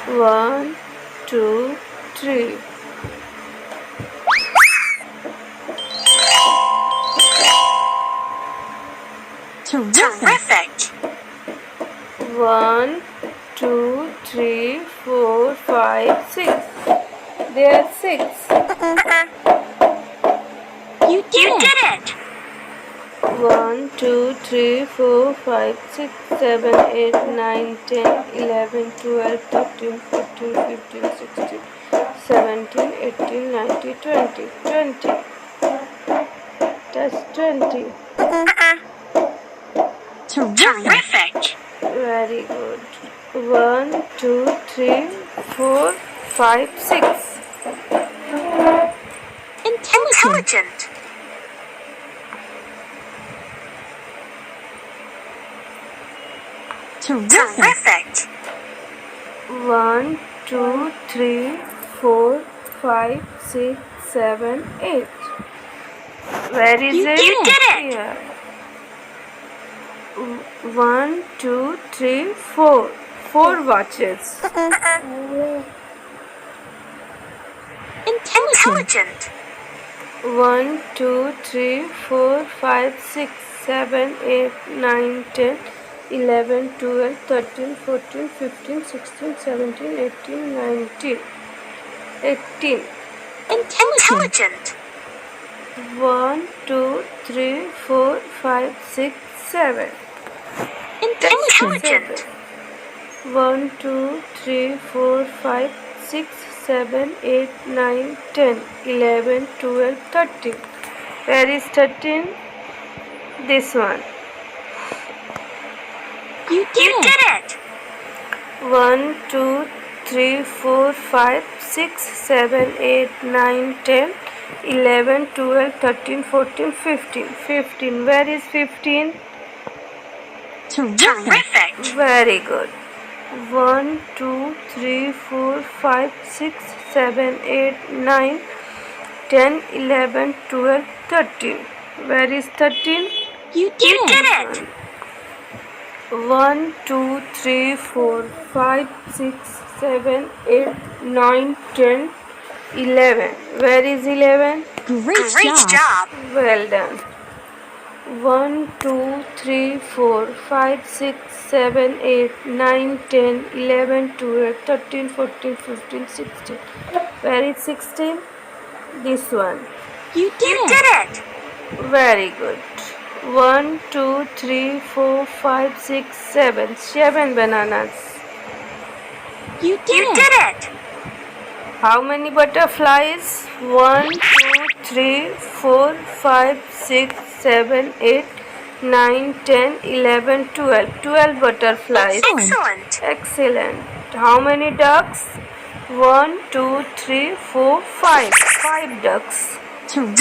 1, 2, 3. Terrific! 1, 2, 3, 4, 5, 6. There are 6. You did it! 1, 2, 3, 4, 5, 6, 7, 8, 9, 10, 11, 12, 13, 14, 15, 16, 17, 18, 19, 20. 20. That's 20. Terrific! Very good. 1, 2, 3, 4, 5, 6. Intelligent! Terrific! 1, 2, 3, 4, 5, 6, 7, 8. Where is it? You did it! Here. 1, 2, 3, 4. 4 watches. Intelligent! 1, 2, 3, 4, 5, 6, 7, 8, 9, 10, 11, 12, 13, 14, 15, 16, 17, 18, 19. 18. Intelligent! 1, 2, 3, 4, 5, 6, 7. Intelligent! 1, 2, 3, 4, 5, 6, 7, 8, 9, 10, 11, 12, 13. Where is 13? This one. You did it! 1, 2, 3, 4, 5, 6, 7, 8, 9, 10, 11, 12, 13, 14, 15. 15. Where is 15? Terrific! Very good. 1, 2, 3, 4, 5, 6, 7, 8, 9, 10, 11, 12, 13. Where is 13? You did it! 1, 2, 3, 4, 5, 6, 7, 8, 9, 10, 11. Where is 11? Great job! Well done. 1, 2, 3, 4, 5, 6, 7, 8, 9, 10, 11, 12, 13, 14, 15, 16. Where is 16? This one. You did it! Very good. 1, 2, 3, 4, 5, 6, 7. 7 bananas. You did it! How many butterflies? 1, 2, 3, 4, 5, 6, 7, 8, 9, 10, 11, 12. 12 butterflies. Excellent! Excellent. How many ducks? 1, 2, 3, 4, 5. 5 ducks. Terrific!